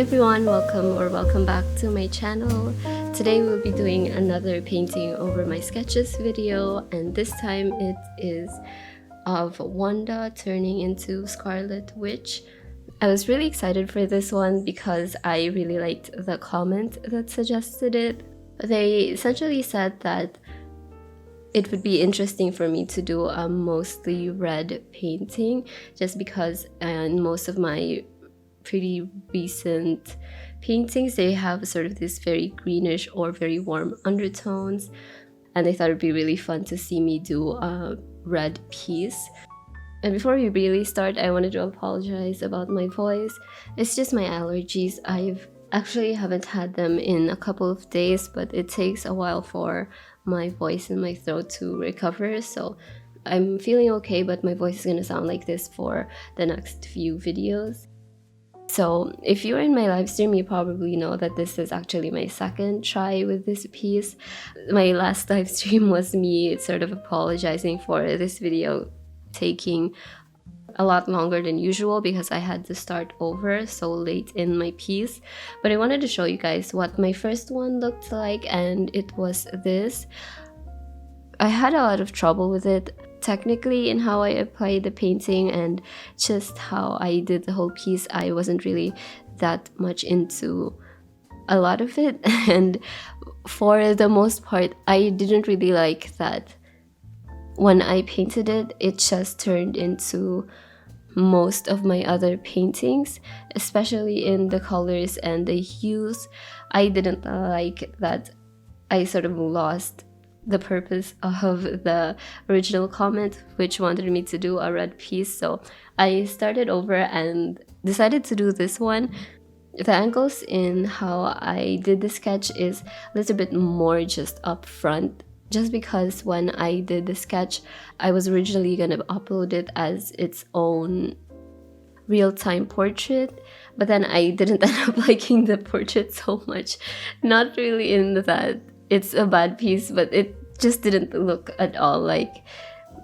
everyone, welcome back to my channel. Today we'll be doing another painting over my sketches video, and this time it is of Wanda turning into Scarlet Witch. I was really excited for this one because I really liked the comment that suggested it. They essentially said that it would be interesting for me to do a mostly red painting, just because in most of my pretty recent paintings they have sort of this very greenish or very warm undertones, and I thought it'd be really fun to see me do a red piece. And before we really start, I wanted to apologize about my voice. It's just my allergies. I've actually haven't had them in a couple of days, but it takes a while for my voice and my throat to recover, so I'm feeling okay, but my voice is gonna sound like this for the next few videos. So if you're in my live stream, you probably know that this is actually my second try with this piece. My last live stream was me sort of apologizing for this video taking a lot longer than usual because I had to start over so late in my piece. But I wanted to show you guys what my first one looked like, and it was this. I had a lot of trouble with it technically in how I applied the painting and just how I did the whole piece. I wasn't really that much into a lot of it, and for the most part I didn't really like that when I painted it, it just turned into most of my other paintings, especially in the colors and the hues. I didn't like that I sort of lost the purpose of the original comment, which wanted me to do a red piece. So I started over and decided to do this one. The angles in how I did the sketch is a little bit more just up front, just because when I did the sketch, I was originally gonna upload it as its own real-time portrait, but then I didn't end up liking the portrait so much. Not really in that it's a bad piece, but it just didn't look at all like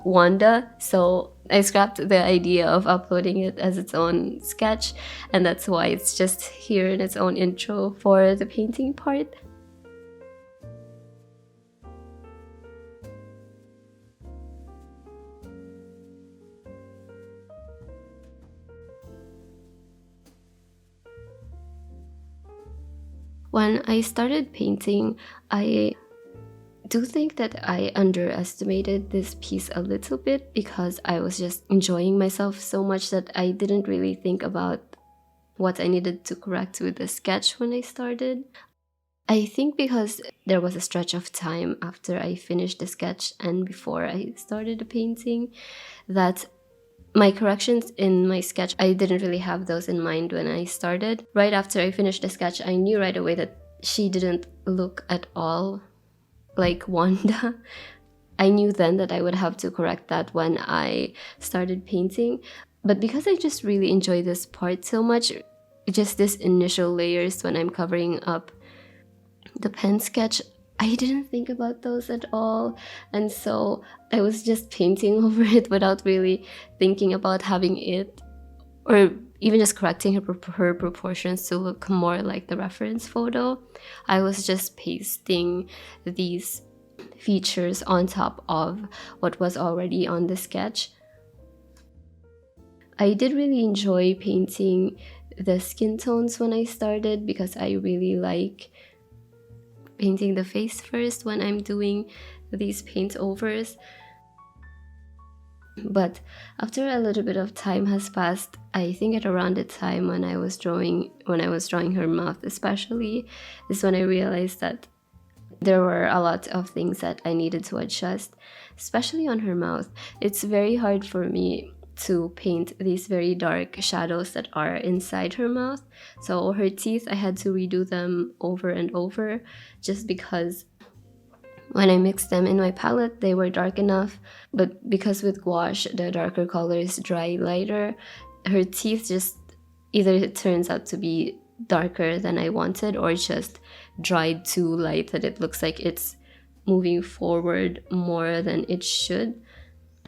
Wanda, so I scrapped the idea of uploading it as its own sketch, and that's why it's just here in its own intro for the painting part. When I started painting, I do think that I underestimated this piece a little bit because I was just enjoying myself so much that I didn't really think about what I needed to correct with the sketch when I started. I think because there was a stretch of time after I finished the sketch and before I started the painting that my corrections in my sketch, I didn't really have those in mind when I started. Right after I finished the sketch, I knew right away that she didn't look at all like Wanda. I knew then that I would have to correct that when I started painting. But because I just really enjoy this part so much, just this initial layers when I'm covering up the pen sketch, I didn't think about those at all, and so I was just painting over it without really thinking about having it, or even just correcting her proportions to look more like the reference photo. I was just pasting these features on top of what was already on the sketch. I did really enjoy painting the skin tones when I started because I really like painting the face first when I'm doing these paint overs. But after a little bit of time has passed, I think at around the time when I was drawing her mouth especially, is when I realized that there were a lot of things that I needed to adjust, especially on her mouth. It's very hard for me to paint these very dark shadows that are inside her mouth. So her teeth, I had to redo them over and over just because when I mixed them in my palette, they were dark enough, but because with gouache, the darker colors dry lighter, her teeth just either it turns out to be darker than I wanted or just dried too light that it looks like it's moving forward more than it should.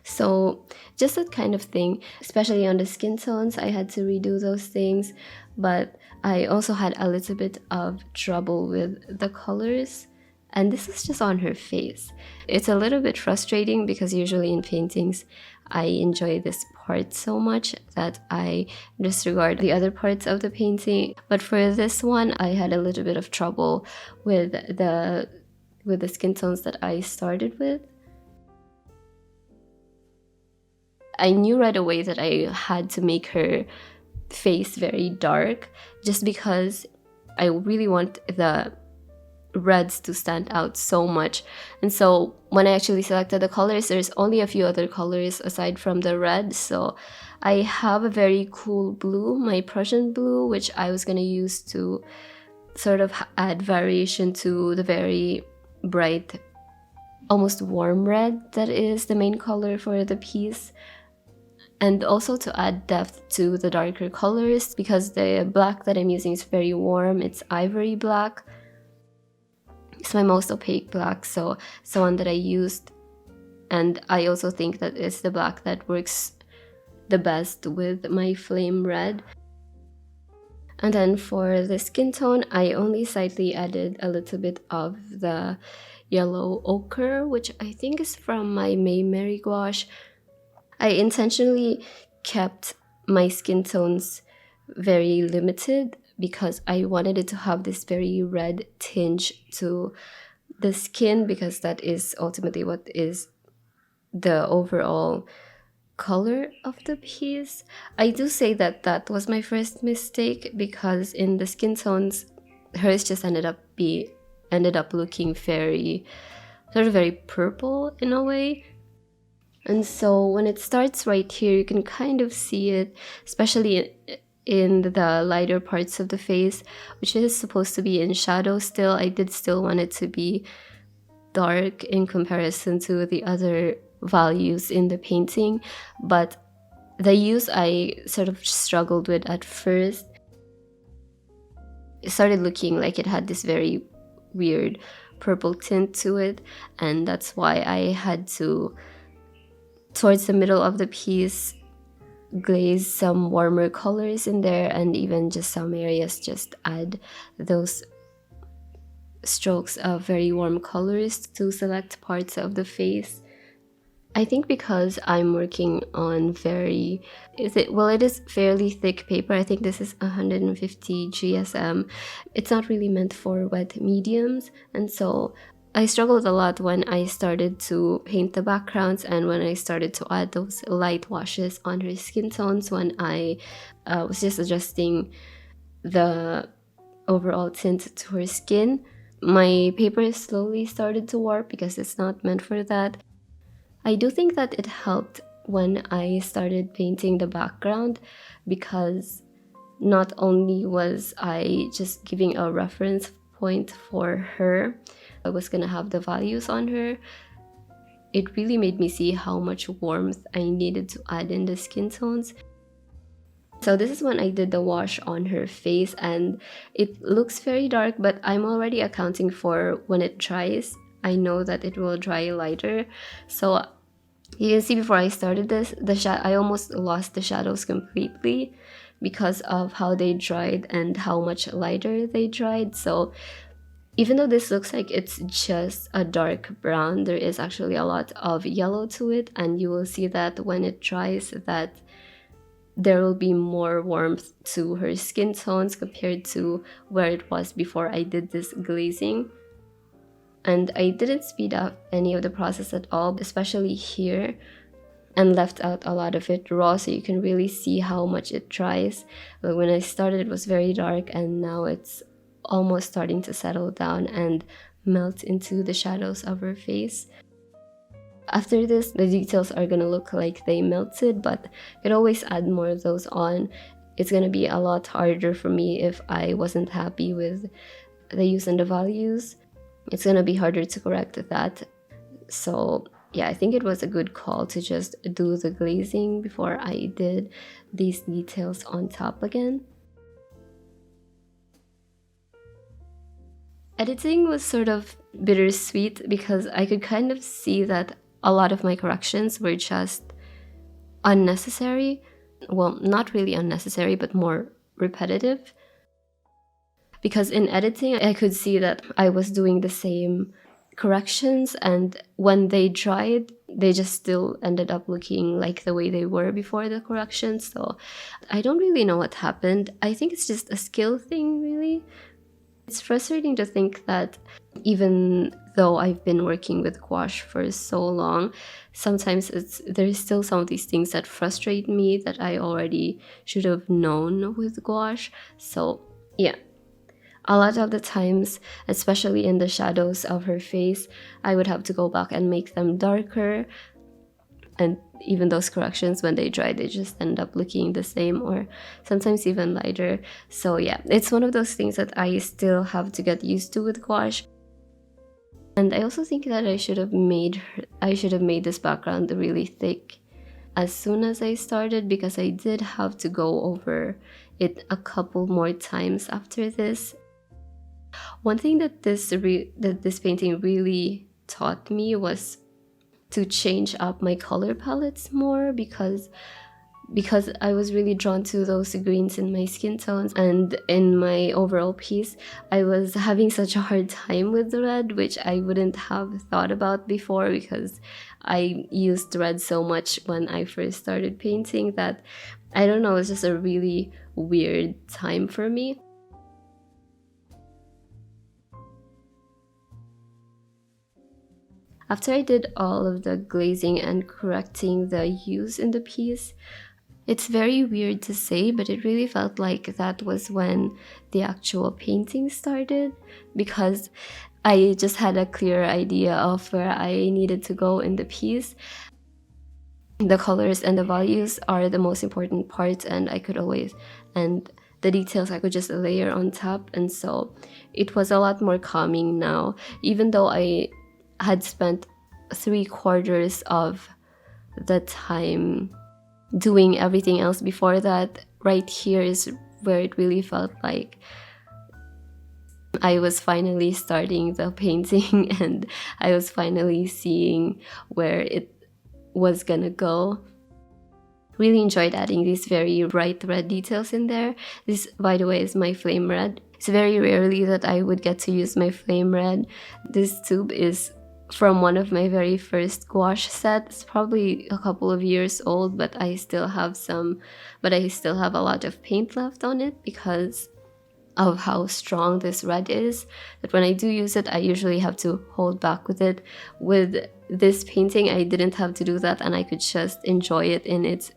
So just that kind of thing, especially on the skin tones, I had to redo those things. But I also had a little bit of trouble with the colors, and this is just on her face. It's a little bit frustrating because usually in paintings I enjoy this part so much that I disregard the other parts of the painting. But for this one, I had a little bit of trouble with the skin tones that I started with. I knew right away that I had to make her face very dark just because I really want the reds to stand out so much. And so when I actually selected the colors, there's only a few other colors aside from the red. So I have a very cool blue, my Prussian blue, which I was going to use to sort of add variation to the very bright, almost warm red that is the main color for the piece, and also to add depth to the darker colors because the black that I'm using is very warm. It's ivory black. It's my most opaque black, so it's the one that I used, and I also think that it's the black that works the best with my flame red. And then for the skin tone, I only slightly added a little bit of the yellow ochre, which I think is from my Mary gouache. I intentionally kept my skin tones very limited because I wanted it to have this very red tinge to the skin, because that is ultimately what is the overall color of the piece. I do say that that was my first mistake, because in the skin tones, hers just ended up looking very purple in a way. And so when it starts right here, you can kind of see it, especially in the lighter parts of the face, which is supposed to be in shadow still. I did still want it to be dark in comparison to the other values in the painting, but the hues I sort of struggled with at first. It started looking like it had this very weird purple tint to it, and that's why I had to, towards the middle of the piece, glaze some warmer colors in there, and even just some areas just add those strokes of very warm colors to select parts of the face. I think because I'm working on it is fairly thick paper. I think this is 150 GSM. It's not really meant for wet mediums, and so I struggled a lot when I started to paint the backgrounds and when I started to add those light washes on her skin tones, when I was just adjusting the overall tint to her skin. My paper slowly started to warp because it's not meant for that. I do think that it helped when I started painting the background, because not only was I just giving a reference point for her, I was gonna have the values on her, it really made me see how much warmth I needed to add in the skin tones. So this is when I did the wash on her face, and it looks very dark, but I'm already accounting for when it dries. I know that it will dry lighter. So you can see before I started this, I almost lost the shadows completely because of how they dried and how much lighter they dried. So even though this looks like it's just a dark brown, there is actually a lot of yellow to it, and you will see that when it dries that there will be more warmth to her skin tones compared to where it was before I did this glazing. And I didn't speed up any of the process at all, especially here, and left out a lot of it raw so you can really see how much it dries. But when I started, it was very dark, and now it's almost starting to settle down and melt into the shadows of her face. After this, the details are gonna look like they melted, but you can always add more of those on. It's gonna be a lot harder for me if I wasn't happy with the use and the values. It's gonna be harder to correct that. So yeah, I think it was a good call to just do the glazing before I did these details on top again. Editing was sort of bittersweet because I could kind of see that a lot of my corrections were just unnecessary. Well, not really unnecessary, but more repetitive. because in editing I could see that I was doing the same corrections, and when they dried they just still ended up looking like the way they were before the corrections. So I don't really know what happened. I think it's just a skill thing, really. It's frustrating to think that even though I've been working with gouache for so long, sometimes there's still some of these things that frustrate me that I already should have known with gouache. So yeah, a lot of the times, especially in the shadows of her face, I would have to go back and make them darker, and even those corrections, when they dry, they just end up looking the same, or sometimes even lighter. So yeah, it's one of those things that I still have to get used to with gouache. And I also think that I should have made this background really thick as soon as I started, because I did have to go over it a couple more times after this. One thing that this painting really taught me was to change up my color palettes more, because I was really drawn to those greens in my skin tones, and in my overall piece I was having such a hard time with the red, which I wouldn't have thought about before, because I used red so much when I first started painting that, I don't know, it's just a really weird time for me. After I did all of the glazing and correcting the hues in the piece, it's very weird to say, but it really felt like that was when the actual painting started, because I just had a clear idea of where I needed to go in the piece. The colors and the values are the most important part, and the details I could just layer on top, and so it was a lot more calming now, even though I had spent 3/4 of the time doing everything else before that. Right here is where it really felt like I was finally starting the painting and I was finally seeing where it was gonna go. Really enjoyed adding these very bright red details in there. This, by the way, is my flame red. It's very rarely that I would get to use my flame red. This tube is from one of my very first gouache sets. It's probably a couple of years old, but I still have a lot of paint left on it because of how strong this red is, that when I do use it I usually have to hold back with it. With this painting I didn't have to do that, and I could just enjoy it in its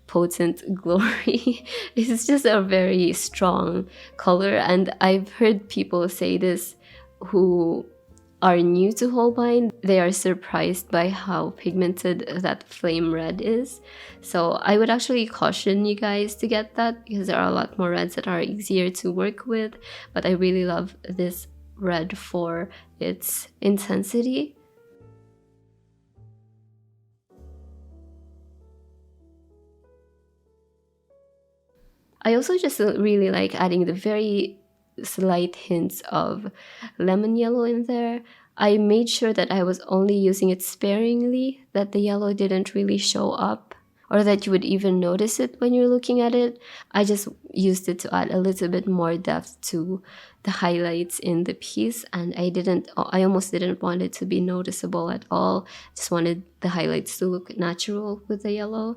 potent glory. It's just a very strong color, and I've heard people say this who are new to Holbein. They are surprised by how pigmented that flame red is. So I would actually caution you guys to get that, because there are a lot more reds that are easier to work with, but I really love this red for its intensity. I also just really like adding the very slight hints of lemon yellow in there. I made sure that I was only using it sparingly, that the yellow didn't really show up, or that you would even notice it when you're looking at it. I just used it to add a little bit more depth to the highlights in the piece, and I almost didn't want it to be noticeable at all. Just wanted the highlights to look natural with the yellow.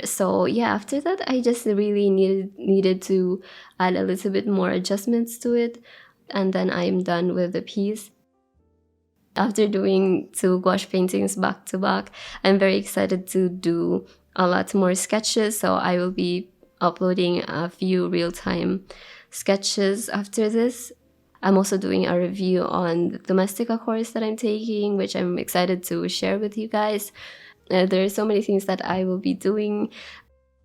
So yeah, after that I just really needed to add a little bit more adjustments to it, and then I'm done with the piece. After doing 2 gouache paintings back to back, I'm very excited to do a lot more sketches, so I will be uploading a few real-time sketches after this. I'm also doing a review on the Domestika course that I'm taking, which I'm excited to share with you guys. There are so many things that I will be doing.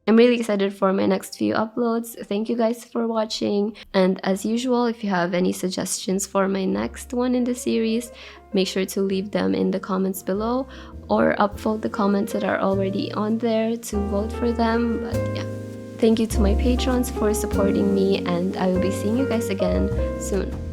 I'm really excited for my next few uploads. Thank you guys for watching, and as usual, if you have any suggestions for my next one in the series, make sure to leave them in the comments below, or upvote the comments that are already on there to vote for them. But yeah, thank you to my patrons for supporting me, and I will be seeing you guys again soon.